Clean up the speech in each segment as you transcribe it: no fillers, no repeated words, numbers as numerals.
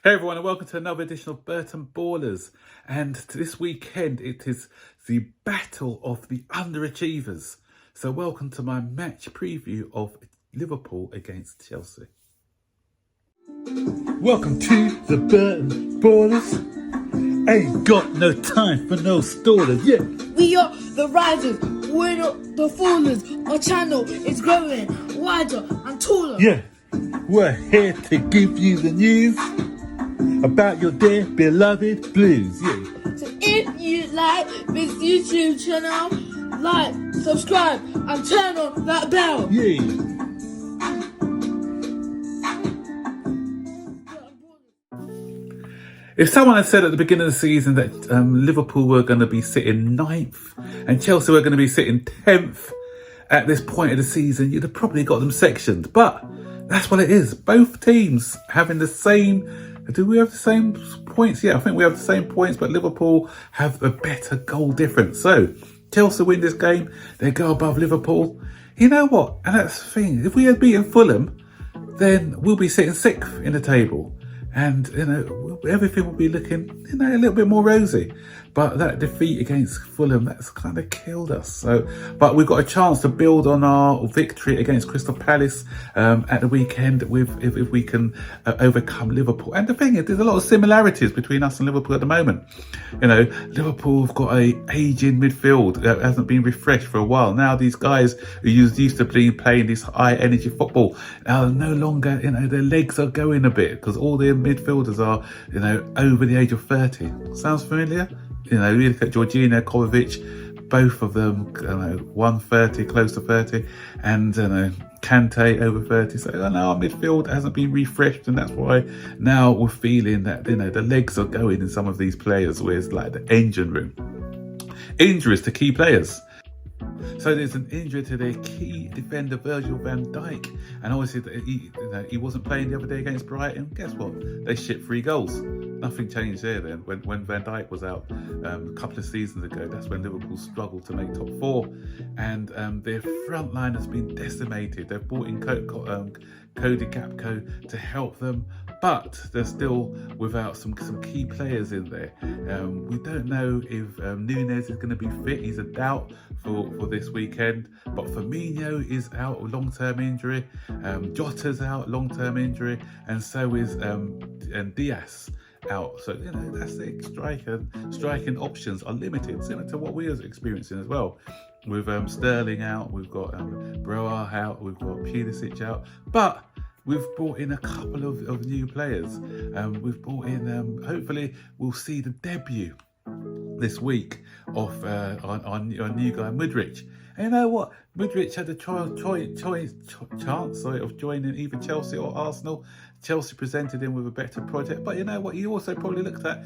Hey everyone, and welcome to another edition of Burton Ballers. And this weekend it is the battle of the Underachievers. So welcome to my match preview of Liverpool against Chelsea. Welcome to the Burton Ballers. Ain't got no time for no stallers, yeah. We are the risers, we're not the fallers. Our channel is growing wider and taller. Yeah, we're here to give you the news about your dear beloved Blues, yeah. So if you like this YouTube channel, like, subscribe and turn on that bell. Yeah. If someone had said at the beginning of the season that Liverpool were going to be sitting 9th and Chelsea were going to be sitting 10th at this point of the season, you'd have probably got them sectioned. But that's what it is. Both teams having the same... Do we have the same points? Yeah, I think we have the same points, but Liverpool have a better goal difference. So Chelsea win this game, they go above Liverpool. You know what? And that's the thing. If we had beaten Fulham, then we'll be sitting 6th in the table. And, everything will be looking, a little bit more rosy. But that defeat against Fulham, that's kind of killed us. So, but we've got a chance to build on our victory against Crystal Palace at the weekend if we can overcome Liverpool. And the thing is, there's a lot of similarities between us and Liverpool at the moment. Liverpool have got a aging midfield that hasn't been refreshed for a while. Now these guys who used to be playing this high energy football, now no longer, their legs are going a bit because all their midfielders are, over the age of 30. Sounds familiar? You look at Jorginho, Kovacic, both of them, 130, close to 30, and Kante over 30. So our midfield hasn't been refreshed, and that's why now we're feeling that the legs are going in some of these players, where it's like the engine room. Injuries to key players. So there's an injury to their key defender, Virgil van Dijk. And obviously he wasn't playing the other day against Brighton. Guess what? They shipped 3 goals. Nothing changed there then. When Van Dijk was out a couple of seasons ago, that's when Liverpool struggled to make top 4. And their front line has been decimated. They've brought in Cody Gakpo to help them, but they're still without some key players in there. We don't know if Nunes is going to be fit. He's a doubt for this weekend. But Firmino is out with long-term injury. Jota's out, long-term injury, and so is and Diaz out. So that's the striking options are limited, similar to what we are experiencing as well. With Sterling out, we've got Broa out, we've got Pulisic out, but we've brought in a couple of new players. We've brought in, hopefully we'll see the debut this week of our new guy, Mudryk. And you know what? Mudryk had a chance of joining either Chelsea or Arsenal. Chelsea presented him with a better project, but you know what? He also probably looked at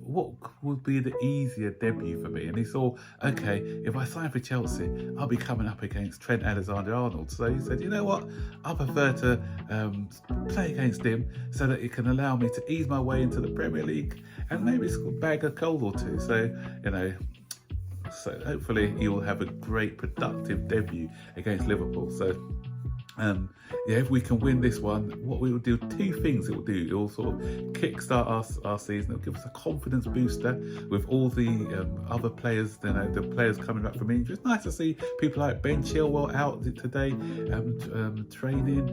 what would be the easier debut for me, and he saw, okay, if I sign for Chelsea, I'll be coming up against Trent Alexander-Arnold. So he said, you know what? I prefer to play against him so that it can allow me to ease my way into the Premier League and maybe bag a goal or two. So So hopefully he will have a great productive debut against Liverpool. So if we can win this one, what we will do, 2 things it will do. It will sort of kickstart our season. It will give us a confidence booster with all the other players, the players coming back from injury. It's nice to see people like Ben Chilwell out today training,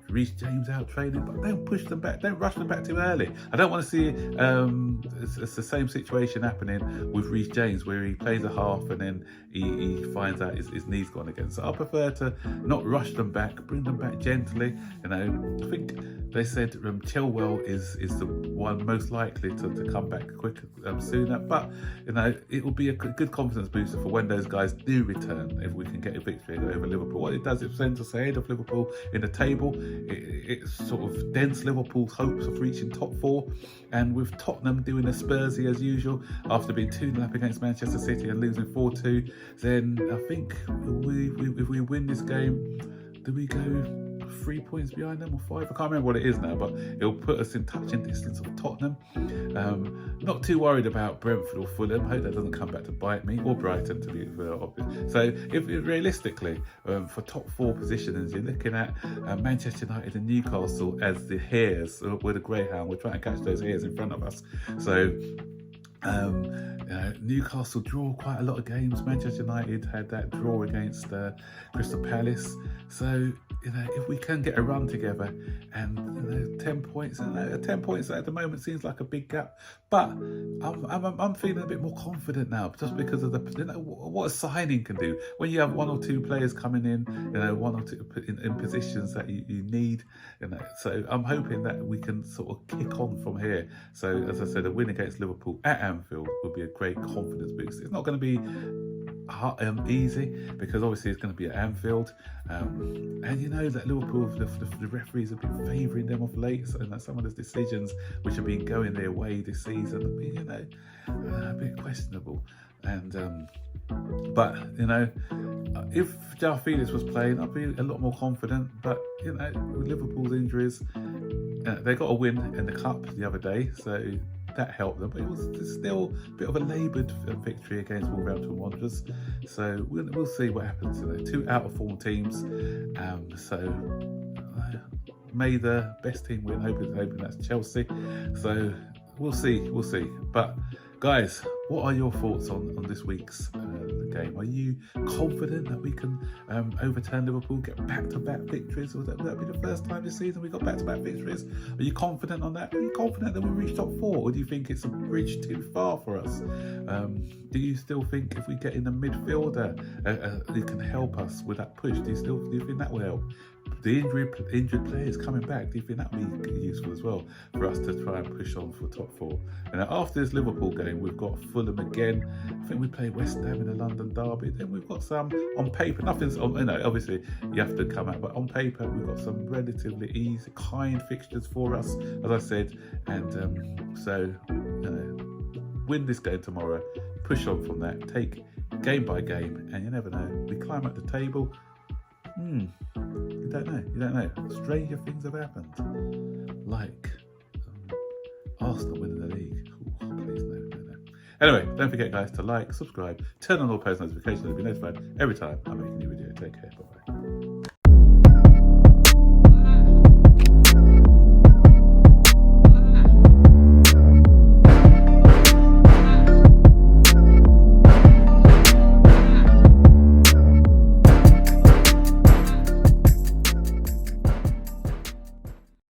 Reece James out training, but don't push them back, don't rush them back too early. I don't want to see it's the same situation happening with Reece James, where he plays a half and then he finds out his knee's gone again. So I prefer to not rush them back, bring them back gently. I think they said Chilwell is the one most likely to come back quicker sooner, but it will be a good confidence booster for when those guys do return, if we can get a victory over Liverpool. What it does, it sends us ahead of Liverpool in the table. It sort of dents Liverpool's hopes of reaching top 4, and with Tottenham doing a Spursy as usual after being 2-0 up against Manchester City and losing 4-2, then I think if we win this game, do we go 3 points behind them or 5. I can't remember what it is now, but it'll put us in touching distance of Tottenham. Not too worried about Brentford or Fulham. Hope that doesn't come back to bite me, or Brighton to be obvious. So if realistically, for top 4 positions, you're looking at Manchester United and Newcastle as the hares. We're the greyhound. We're trying to catch those hares in front of us. So Newcastle draw quite a lot of games. Manchester United had that draw against Crystal Palace. So if we can get a run together, and 10 points, 10 points at the moment seems like a big gap, but I'm feeling a bit more confident now, just because of what a signing can do when you have 1 or 2 players coming in, 1 or 2 in positions that you need. So I'm hoping that we can sort of kick on from here. So as I said, a win against Liverpool at Anfield would be a great confidence boost. It's not going to be easy, because obviously it's going to be at Anfield, and you know that Liverpool, the referees have been favouring them of late, and some of the decisions which have been going their way this season have been, a bit questionable. And but if João Felix was playing, I'd be a lot more confident. But with Liverpool's injuries, they got a win in the cup the other day, so that helped them, but it was still a bit of a laboured victory against Wolverhampton Wanderers. So we'll see what happens. 2 out of 4 teams. So may the best team win. Hoping that's Chelsea. So we'll see. But guys, what are your thoughts on this week's game? Are you confident that we can overturn Liverpool, get back-to-back victories? Or that be the first time this season we got back-to-back victories? Are you confident on that? Are you confident that we reach top 4? Or do you think it's a bridge too far for us? Do you still think if we get in a midfielder, it can help us with that push? Do you think that will help? The injured players coming back, do you think that would be useful as well for us to try and push on for top 4? And after this Liverpool game, we've got Fulham again. I think we play West Ham in the London derby. Then we've got some on paper. Nothing's on, obviously you have to come out, but on paper we've got some relatively easy, kind fixtures for us, as I said. And so win this game tomorrow, push on from that, take game by game, and you never know. We climb up the table. You don't know. Stranger things have happened, like Arsenal winning the league. Ooh, please no. Anyway, don't forget, guys, to like, subscribe, turn on all post notifications to be notified every time I make a new video. Take care. Bye bye.